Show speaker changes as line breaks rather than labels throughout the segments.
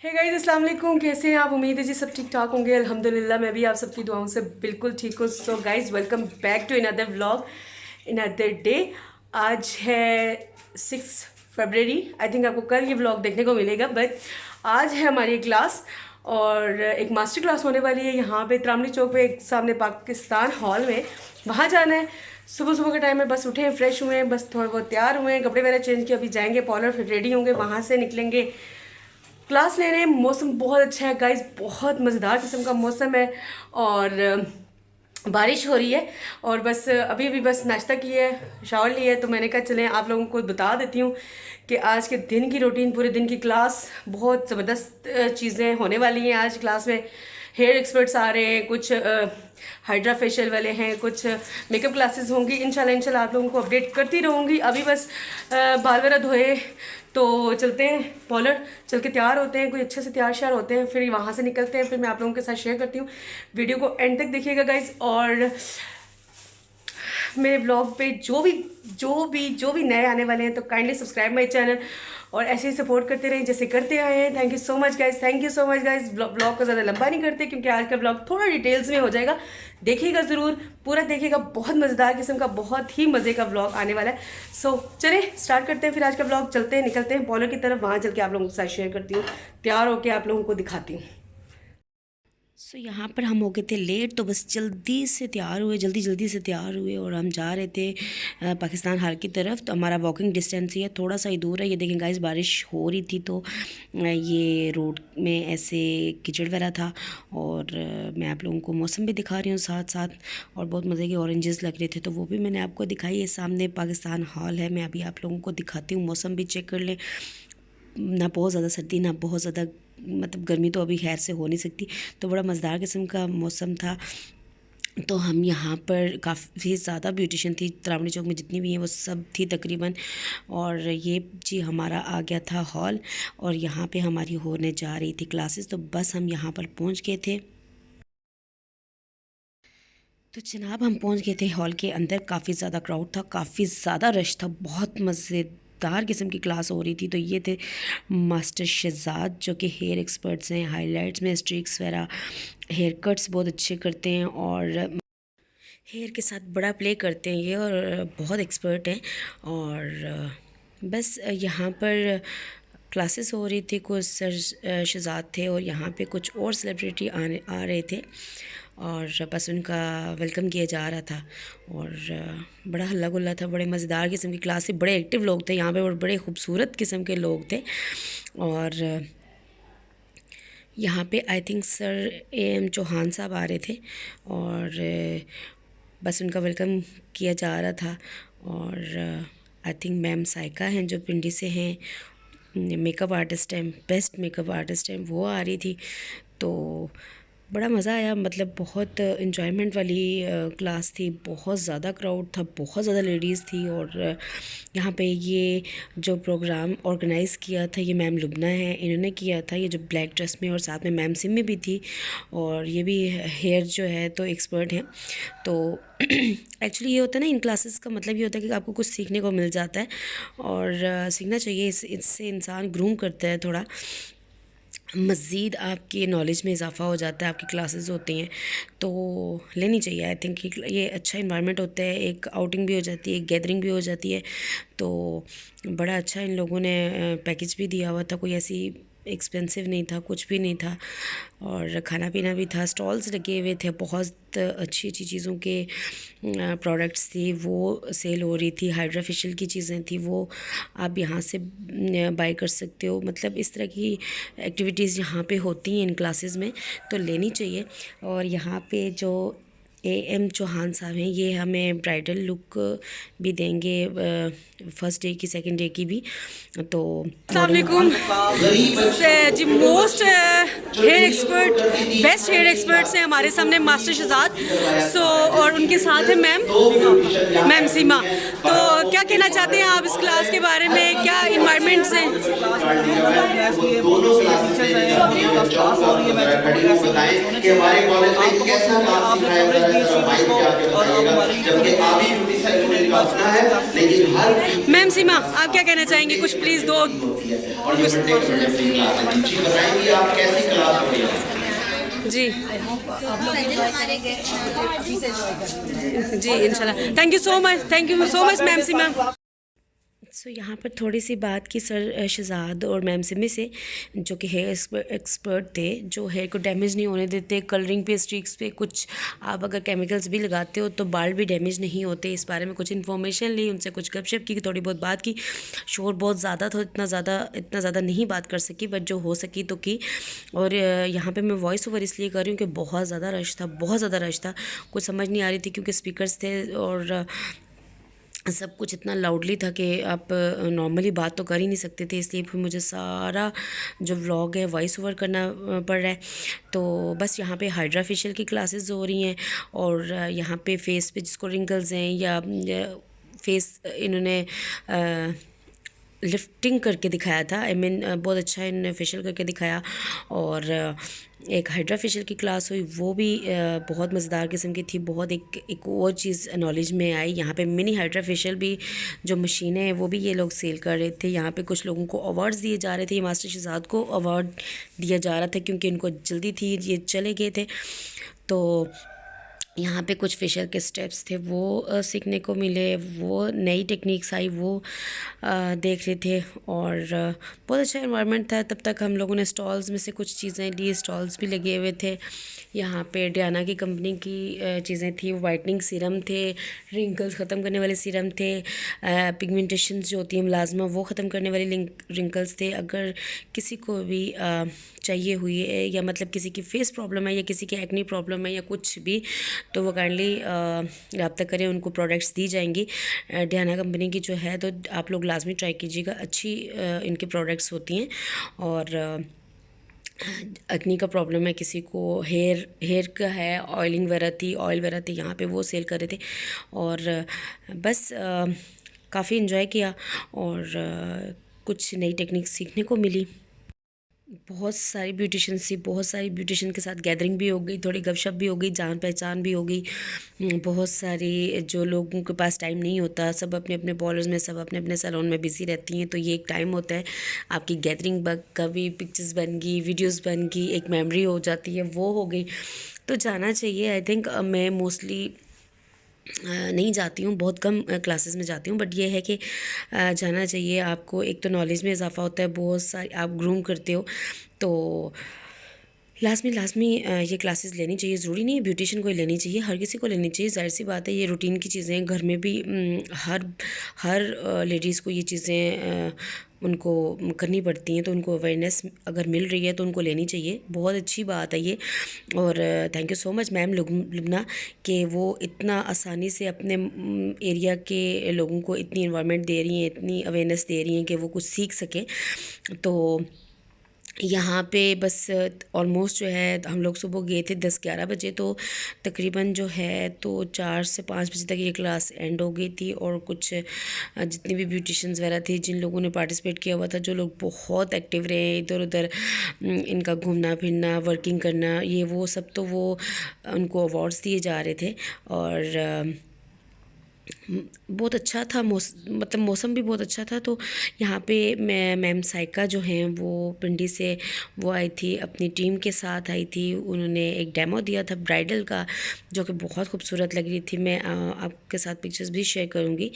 Hey guys, अस्सलाम वालेकुम। कैसे हैं आप? उम्मीद है जी सब ठीक ठाक होंगे। अल्हम्दुलिल्लाह मैं भी आप सबकी दुआओं से बिल्कुल ठीक हूँ। So guys, welcome back to another vlog, another day. आज है 6 फरवरी। आई थिंक आपको कल ये व्लॉग देखने को मिलेगा, बट आज है हमारी क्लास और एक मास्टर क्लास होने वाली है यहाँ पे त्रामनी चौक पे, एक सामने पाकिस्तान हॉल में। वहाँ जाना है। सुबह सुबह के टाइम में बस उठे हैं, फ्रेश हुए हैं, बस थोड़ा बहुत तैयार हुए हैं, कपड़े वगैरह चेंज किए, अभी जाएंगे पार्लर, फिर रेडी होंगे, वहाँ से निकलेंगे क्लास लेने। मौसम बहुत अच्छा है गाइस, बहुत मज़ेदार किस्म का मौसम है और बारिश हो रही है। और बस अभी अभी बस नाश्ता किया है, शावर लिया है, तो मैंने कहा चलें आप लोगों को बता देती हूँ कि आज के दिन की रूटीन, पूरे दिन की क्लास, बहुत ज़बरदस्त चीज़ें होने वाली हैं आज क्लास में। हेयर एक्सपर्ट्स आ रहे हैं, कुछ हाइड्रा फेशियल वाले हैं, कुछ मेकअप क्लासेस होंगी। इंशाल्लाह आप लोगों को अपडेट करती रहूँगी। अभी बस बाल वगैरह धोए तो चलते हैं पार्लर, चल के तैयार होते हैं, कोई अच्छे से तैयार श्यार होते हैं, फिर वहाँ से निकलते हैं। फिर मैं आप लोगों के साथ शेयर करती हूँ। वीडियो को एंड तक देखिएगा गाइज। और मेरे ब्लॉग पे जो भी नए आने वाले हैं तो काइंडली सब्सक्राइब माई चैनल और ऐसे ही सपोर्ट करते रहें जैसे करते आए हैं। Thank you so much guys, thank you so much guys. Blog को ज़्यादा लंबा नहीं करते क्योंकि आज का ब्लॉग थोड़ा डिटेल्स में हो जाएगा। देखिएगा ज़रूर, पूरा देखिएगा, बहुत मज़ेदार किस्म का, बहुत ही मज़े का ब्लॉग आने वाला है। सो चले स्टार्ट करते हैं फिर आज का ब्लॉग। चलते हैं, निकलते हैं पॉलर की तरफ, वहाँ चल के आप लोगों के साथ शेयर करती हूँ, तैयार होकर आप लोगों को दिखाती हूँ।
यहाँ पर हम हो गए थे लेट, तो बस जल्दी से तैयार हुए और हम जा रहे थे पाकिस्तान हाल की तरफ। तो हमारा वॉकिंग डिस्टेंस ही है, थोड़ा सा ही दूर है। ये देखें गाइस, बारिश हो रही थी तो ये रोड में ऐसे कीचड़ वगैरह था। और मैं आप लोगों को मौसम भी दिखा रही हूँ साथ साथ, और बहुत मज़े के ऑरेंजेस लग रहे थे तो वो भी मैंने आपको दिखाई। ये सामने पाकिस्तान हॉल है, मैं अभी आप लोगों को दिखाती हूँ। मौसम भी चेक कर लें, ना बहुत ज़्यादा सर्दी ना बहुत ज़्यादा, मतलब गर्मी तो अभी खैर से हो नहीं सकती। तो बड़ा मज़ेदार किस्म का मौसम था। तो हम यहाँ पर काफ़ी ज़्यादा ब्यूटिशियन थी त्रावणी चौक में, जितनी भी हैं वो सब थी तकरीबन। और ये जी हमारा आ गया था हॉल, और यहाँ पे हमारी होने जा रही थी क्लासेस। तो बस हम यहाँ पर पहुँच गए थे। तो जनाब हम पहुँच गए थे हॉल के अंदर। काफ़ी ज़्यादा क्राउड था, काफ़ी ज़्यादा रश था, बहुत मज़ेदार किस्म की क्लास हो रही थी। तो ये थे मास्टर शहजाद, जो कि हेयर एक्सपर्ट्स हैं, हाइलाइट्स में स्ट्रिक्स वगैरह, हेयर कट्स बहुत अच्छे करते हैं और हेयर के साथ बड़ा प्ले करते हैं ये, और बहुत एक्सपर्ट हैं। और बस यहाँ पर क्लासेस हो रही थी, कुछ सर शहजाद थे और यहाँ पे कुछ और सेलिब्रिटी आ रहे थे, और बस उनका वेलकम किया जा रहा था। और बड़ा हल्ला गुल्ला था, बड़े मज़ेदार किस्म की क्लास थी, बड़े एक्टिव लोग थे यहाँ पे और बड़े खूबसूरत किस्म के लोग थे। और यहाँ पे I think sir AM Chauhan साहब आ रहे थे और बस उनका वेलकम किया जा रहा था। और आई थिंक मैम साइका हैं जो पिंडी से हैं, मेकअप आर्टिस्ट हैं, बेस्ट मेकअप आर्टिस्ट हैं, वो आ रही थी। तो बड़ा मज़ा आया, मतलब बहुत इन्जॉयमेंट वाली क्लास थी। बहुत ज़्यादा क्राउड था, बहुत ज़्यादा लेडीज़ थी। और यहाँ पे ये जो प्रोग्राम ऑर्गेनाइज़ किया था ये मैम लुबना है, इन्होंने किया था, ये जो ब्लैक ड्रेस में, और साथ में मैम सिमी भी थी, और ये भी हेयर जो है तो एक्सपर्ट हैं। तो एक्चुअली ये होता है ना, इन क्लासेस का मतलब ये होता है कि आपको कुछ सीखने को मिल जाता है, और सीखना चाहिए। इससे इंसान ग्रूम करता है, थोड़ा मज़ीद आपकी नॉलेज में इजाफ़ा हो जाता है। आपकी क्लासेस होती हैं तो लेनी चाहिए। आई थिंक ये अच्छा इन्वायरमेंट होता है, एक आउटिंग भी हो जाती है, एक गैदरिंग भी हो जाती है। तो बड़ा अच्छा इन लोगों ने पैकेज भी दिया हुआ था, कोई ऐसी एक्सपेंसिव नहीं था, कुछ भी नहीं था। और खाना पीना भी था, स्टॉल्स लगे हुए थे, बहुत अच्छी अच्छी चीज़ों के प्रोडक्ट्स थी वो सेल हो रही थी। हाइड्रा फेशियल की चीज़ें थी, वो आप यहाँ से बाय कर सकते हो। मतलब इस तरह की एक्टिविटीज़ यहाँ पे होती हैं इन क्लासेस में, तो लेनी चाहिए। और यहाँ पे जो AM चौहान साहब हैं, ये हमें ब्राइडल लुक भी देंगे, फर्स्ट डे की, सेकंड डे की भी। तो
अस्सलाम वालेकुम जी। Most hair expert, best hair experts हैं हमारे सामने मास्टर शहजाद। सो और उनके साथ है मैम सीमा। तो क्या कहना चाहते हैं आप इस क्लास के बारे में, क्या इन्वायरमेंट से? मैम सीमा, आप क्या कहना चाहेंगे? कुछ प्लीज़ दो। जी जी इंशाल्लाह। Thank you so much ma'am Seema.
So यहाँ पर थोड़ी सी बात की सर शहजाद और मैम सिमी से, जो कि हेयर एक्सपर्ट थे, जो हेयर को डैमेज नहीं होने देते। कलरिंग पे, स्ट्रिक्स पे कुछ आप अगर केमिकल्स भी लगाते हो तो बाल भी डैमेज नहीं होते। इस बारे में कुछ इन्फॉर्मेशन ली, उनसे कुछ गपशप की, थोड़ी बहुत बात की। शोर बहुत ज़्यादा था, इतना ज़्यादा नहीं बात कर सकी, बट जो हो सकी तो की। और यहाँ पर मैं वॉइस ओवर इसलिए कर रही हूँ कि बहुत ज़्यादा रश था, कुछ समझ नहीं आ रही थी क्योंकि स्पीकर्स थे और सब कुछ इतना लाउडली था कि आप नॉर्मली बात तो कर ही नहीं सकते थे। इसलिए फिर मुझे सारा जो व्लॉग है वॉइस ओवर करना पड़ रहा है। तो बस यहाँ पे हाइड्रा फेशियल की क्लासेस हो रही हैं और यहाँ पे फेस पे जिसको रिंकल्स हैं या फेस इन्होंने लिफ्टिंग करके दिखाया था। आई मीन बहुत अच्छा इन्होंने फेशियल करके दिखाया। और एक हाइड्रा फेशियल की क्लास हुई, वो भी बहुत मज़ेदार किस्म की थी। बहुत एक और चीज़ नॉलेज में आई। यहाँ पे मिनी हाइड्रा फेशियल भी जो मशीनें हैं वो भी ये लोग सेल कर रहे थे। यहाँ पे कुछ लोगों को अवार्ड्स दिए जा रहे थे। ये मास्टर शहजाद को अवार्ड दिया जा रहा था क्योंकि इनको जल्दी थी, ये चले गए थे। तो यहाँ पे कुछ फेशियल के स्टेप्स थे वो सीखने को मिले, वो नई टेक्निक्स आई वो देख रहे थे। और बहुत अच्छा एनवायरनमेंट था। तब तक हम लोगों ने स्टॉल्स में से कुछ चीज़ें ली, स्टॉल्स भी लगे हुए थे। यहाँ पे डियाना की कंपनी की चीज़ें थी, वाइटनिंग सीरम थे, रिंकल्स ख़त्म करने वाले सीरम थे, पिगमेंटेशन जो होती है मुलाजमा वो ख़त्म करने वाले रिंकल्स थे। अगर किसी को भी चाहिए हुई है या मतलब किसी की फेस प्रॉब्लम है या किसी की एक्ने प्रॉब्लम है या कुछ भी, तो वो काइंडली रब्ता करें, उनको प्रोडक्ट्स दी जाएंगी। डियाना कंपनी की जो है तो आप लोग लाजमी ट्राई कीजिएगा, अच्छी इनके प्रोडक्ट्स होती हैं। और एक्ने का प्रॉब्लम है किसी को, हेयर का है, ऑयल वगैरह थी, यहाँ पे वो सेल कर रहे थे। और बस काफ़ी इन्जॉय किया और कुछ नई टेक्निक सीखने को मिली। बहुत सारी ब्यूटिशियन के साथ गैदरिंग भी हो गई, थोड़ी गपशप भी हो गई, जान पहचान भी हो गई। बहुत सारी जो लोगों के पास टाइम नहीं होता, सब अपने अपने पार्लर्स में, सब अपने अपने सैलून में बिज़ी रहती हैं, तो ये एक टाइम होता है आपकी गैदरिंग का भी। पिक्चर्स बन गई, वीडियोस बन गई, एक मेमोरी हो जाती है, वो हो गई। तो जाना चाहिए। आई थिंक मैं मोस्टली नहीं जाती हूँ, बहुत कम क्लासेस में जाती हूँ, बट ये है कि जाना चाहिए आपको। एक तो नॉलेज में इजाफा होता है, बहुत सारी आप ग्रूम करते हो, तो लाजमी ये क्लासेस लेनी चाहिए। ज़रूरी नहीं है ब्यूटिशियन को ही लेनी चाहिए, हर किसी को लेनी चाहिए। ज़ाहिर सी बात है, ये रूटीन की चीज़ें घर में भी हर लेडीज़ को ये चीज़ें उनको करनी पड़ती हैं, तो उनको अवेयरनेस अगर मिल रही है तो उनको लेनी चाहिए। बहुत अच्छी बात है ये। और thank you so much ma'am Lubna कि वो इतना आसानी से अपने एरिया के लोगों को इतनी इन्वायरमेंट दे रही हैं, इतनी अवेयरनेस दे रही हैं कि वो कुछ सीख सकें। तो यहाँ पे बस ऑलमोस्ट जो है हम लोग सुबह गए थे 10-11 बजे, तो तकरीबन जो है तो 4 से 5 बजे तक ये क्लास एंड हो गई थी। और कुछ जितने भी ब्यूटिशियंस वगैरह थे, जिन लोगों ने पार्टिसिपेट किया हुआ था, जो लोग बहुत एक्टिव रहे इधर उधर, इनका घूमना फिरना, वर्किंग करना, ये वो सब, तो वो उनको अवार्ड्स दिए जा रहे थे। और बहुत अच्छा था, मतलब मौसम भी बहुत अच्छा था। तो यहाँ पे मैम साइका जो हैं वो पिंडी से वो आई थी, अपनी टीम के साथ आई थी। उन्होंने एक डेमो दिया था ब्राइडल का, जो कि बहुत खूबसूरत लग रही थी। मैं आपके साथ पिक्चर्स भी शेयर करूँगी।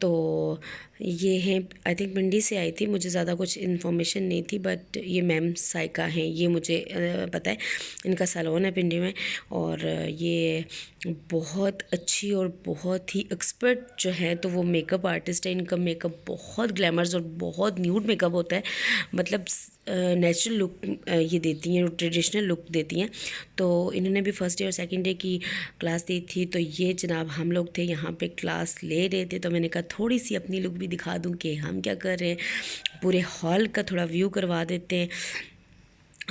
तो ये हैं, आई थिंक पिंडी से आई थी, मुझे ज़्यादा कुछ इन्फॉर्मेशन नहीं थी, बट ये मैम साइका हैं, ये मुझे पता है। इनका सैलून है पिंडी में और ये बहुत अच्छी और बहुत ही एक्सपर्ट जो है, तो वो मेकअप आर्टिस्ट है। इनका मेकअप बहुत ग्लैमर्स और बहुत न्यूड मेकअप होता है, मतलब नेचुरल लुक ये देती हैं, ट्रेडिशनल लुक देती हैं। तो इन्होंने भी फर्स्ट डे और सेकंड डे की क्लास दी थी। तो ये जनाब हम लोग थे यहाँ पे क्लास ले रहे थे, तो मैंने कहा थोड़ी सी अपनी लुक भी दिखा दूँ कि हम क्या कर रहे हैं, पूरे हॉल का थोड़ा व्यू करवा देते हैं।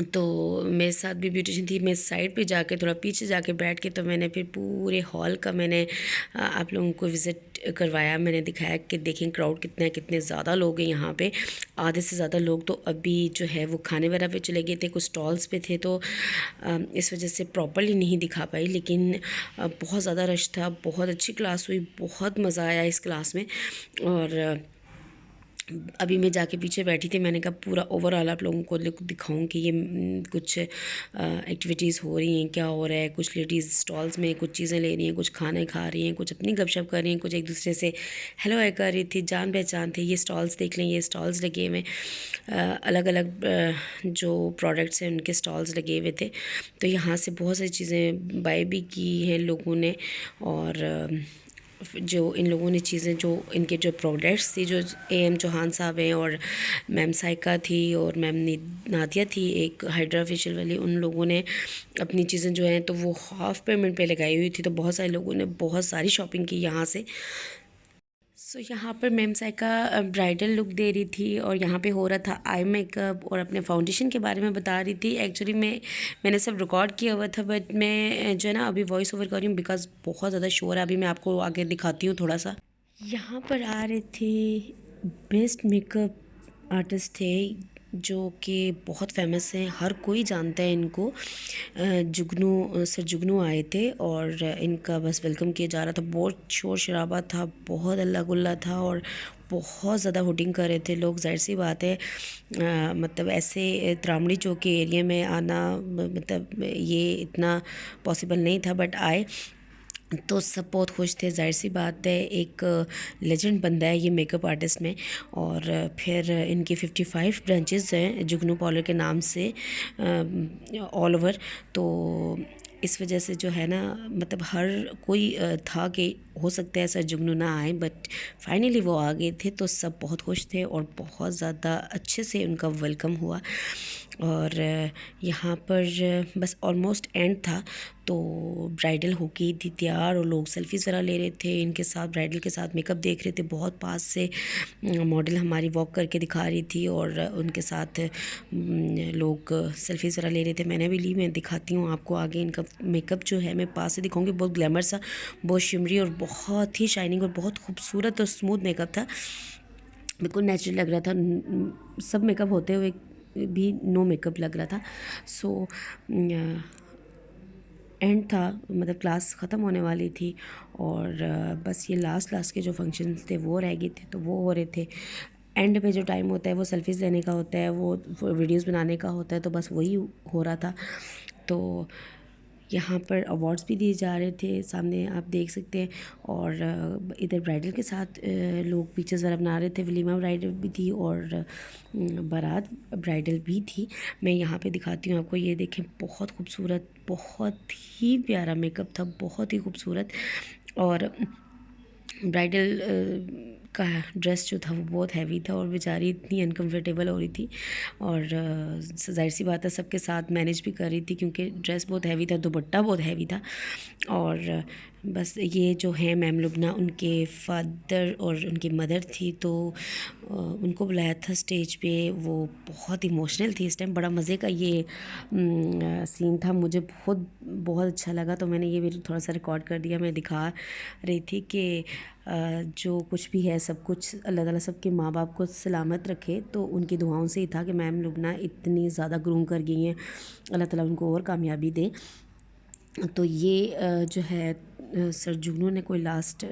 तो मेरे साथ भी ब्यूटिशियन थी, मैं साइड पे जाके थोड़ा पीछे जाके बैठ के, तो मैंने फिर पूरे हॉल का मैंने आप लोगों को विज़िट करवाया, मैंने दिखाया कि देखें क्राउड कितना है, कितने ज़्यादा लोग हैं यहाँ पे। आधे से ज़्यादा लोग तो अभी जो है वो खाने वगैरह पे चले गए थे, कुछ स्टॉल्स पे थे, तो इस वजह से प्रॉपर्ली नहीं दिखा पाई। लेकिन बहुत ज़्यादा रश था, बहुत अच्छी क्लास हुई, बहुत मज़ा आया इस क्लास में। और अभी मैं जाके पीछे बैठी थी, मैंने कहा पूरा ओवरऑल आप लोगों को दिखाऊं कि ये कुछ एक्टिविटीज़ हो रही हैं, क्या हो रहा है। कुछ लेडीज़ स्टॉल्स में कुछ चीज़ें ले रही हैं, कुछ खाने खा रही हैं, कुछ अपनी गपशप कर रही हैं, कुछ एक दूसरे से हेलो हाय कर रही थी, जान पहचान थे। ये स्टॉल्स देख लें, ये स्टॉल्स लगे हुए अलग अलग जो प्रोडक्ट्स हैं उनके स्टॉल्स लगे हुए थे। तो यहाँ से बहुत सारी चीज़ें बाय भी की हैं लोगों ने। और जो इन लोगों ने चीज़ें, जो इनके जो प्रोडक्ट्स थी, जो एम चौहान साहब हैं और मैम साइका थी और मैम नादिया थी एक हाइड्रा फेशियल वाली, उन लोगों ने अपनी चीज़ें जो हैं तो वो हाफ़ पेमेंट पे लगाई हुई थी। तो बहुत सारे लोगों ने बहुत सारी शॉपिंग की यहाँ से। सो यहाँ पर मैम साइका ब्राइडल लुक दे रही थी और यहाँ पे हो रहा था आई मेकअप और अपने फाउंडेशन के बारे में बता रही थी। एक्चुअली मैंने सब रिकॉर्ड किया हुआ था, बट मैं जो है ना अभी वॉइस ओवर कर रही हूँ बिकॉज़ बहुत ज़्यादा शोर है। अभी मैं आपको आगे दिखाती हूँ थोड़ा सा। यहाँ पर आ रहे थे बेस्ट मेकअप आर्टिस्ट थे जो कि बहुत फेमस हैं, हर कोई जानता है इनको। जुगनू सर जुगनू आए थे और इनका बस वेलकम किया जा रहा था। बहुत शोर शराबा था, बहुत अल्लाह गुल्ला था और बहुत ज़्यादा हुटिंग कर रहे थे लोग। ज़ाहिर सी बात है मतलब ऐसे त्रामड़ी चौक के एरिया में आना मतलब ये इतना पॉसिबल नहीं था, बट आए तो सब बहुत खुश थे। ज़ाहिर सी बात है, एक लेजेंड बंदा है ये मेकअप आर्टिस्ट में। और फिर इनकी 55 ब्रांचेस हैं जुगनू पार्लर के नाम से ऑल ओवर। तो इस वजह से जो है ना मतलब हर कोई था कि हो सकता है सर जुगनू ना आए, बट फाइनली वो आ गए थे। तो सब बहुत खुश थे और बहुत ज़्यादा अच्छे से उनका वेलकम हुआ। और यहाँ पर बस ऑलमोस्ट एंड था तो ब्राइडल हो गई थी तैयार और लोग सेल्फीज़ वगैरह ले रहे थे इनके साथ, ब्राइडल के साथ मेकअप देख रहे थे। बहुत पास से मॉडल हमारी वॉक करके दिखा रही थी और उनके साथ लोग सेल्फीज़ वगैरह ले रहे थे। मैंने भी ली, मैं दिखाती हूँ आपको आगे। इनका मेकअप जो है मैं पास से दिखाऊंगी। बहुत ग्लैमर सा, बहुत शिमरी और बहुत ही शाइनिंग और बहुत खूबसूरत और स्मूथ मेकअप था, बिल्कुल नेचुरल लग रहा था। सब मेकअप होते हुए भी नो मेकअप लग रहा था। सो एंड था, मतलब क्लास ख़त्म होने वाली थी और बस ये लास्ट के जो फंक्शंस थे वो रह गए थे, तो वो हो रहे थे। एंड पे जो टाइम होता है वो सेल्फीज़ लेने का होता है, वो वीडियोस बनाने का होता है, तो बस वही हो रहा था। तो यहाँ पर अवार्ड्स भी दिए जा रहे थे, सामने आप देख सकते हैं। और इधर ब्राइडल के साथ लोग पिक्चर्स वगैरह बना रहे थे। वलीमा ब्राइडल भी थी और बारात ब्राइडल भी थी। मैं यहाँ पे दिखाती हूँ आपको, ये देखें बहुत खूबसूरत, बहुत ही प्यारा मेकअप था, बहुत ही खूबसूरत। और ब्राइडल का ड्रेस जो था वो बहुत हैवी था और बेचारी इतनी अनकंफर्टेबल हो रही थी। और ज़ाहिर सी बात है सबके साथ मैनेज भी कर रही थी क्योंकि ड्रेस बहुत हैवी था, दुपट्टा बहुत हैवी था। और बस ये जो है मैम लुबना, उनके फादर और उनकी मदर थी, तो उनको बुलाया था स्टेज पे। वो बहुत इमोशनल थी इस टाइम। बड़ा मज़े का ये सीन था, मुझे बहुत अच्छा लगा। तो मैंने ये भी थोड़ा सा रिकॉर्ड कर दिया। मैं दिखा रही थी कि जो कुछ भी है सब कुछ अल्लाह ताला सबके माँ बाप को सलामत रखे। तो उनकी दुआओं से ही था कि मैम लुबना इतनी ज़्यादा ग्रूम कर गई हैं, अल्लाह ताला उनको और कामयाबी दे। तो ये जो है सर जुगनू ने कोई लास्ट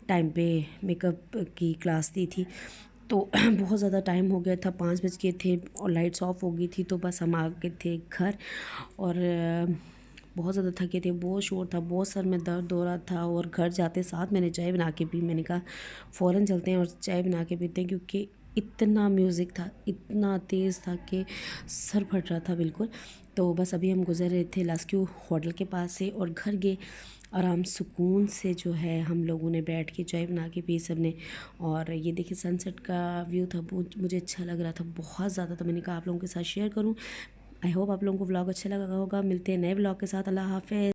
टाइम पे मेकअप की क्लास दी थी। तो बहुत ज़्यादा टाइम हो गया था, 5 बज गए थे और लाइट्स ऑफ हो गई थी। तो बस हम आ गए थे घर और बहुत ज़्यादा थके थे, बहुत शोर था, बहुत सर में दर्द हो रहा था। और घर जाते साथ मैंने चाय बना के पी। मैंने कहा फ़ौरन चलते हैं और चाय बना के पीते हैं, क्योंकि इतना म्यूज़िक था, इतना तेज़ था कि सर फट रहा था बिल्कुल। तो बस अभी हम गुज़र रहे थे लास्क्यू होटल के पास से और घर गए आराम सुकून से। जो है हम लोगों ने बैठ के चाय बना के पी सब ने। और ये देखिए सनसेट का व्यू था, बहुत मुझे अच्छा लग रहा था बहुत ज़्यादा। तो मैंने कहा आप लोगों के साथ शेयर करूं। आई होप आप लोगों को व्लॉग अच्छा लगा होगा। मिलते हैं नए व्लॉग के साथ। अल्लाह हाफ़िज़।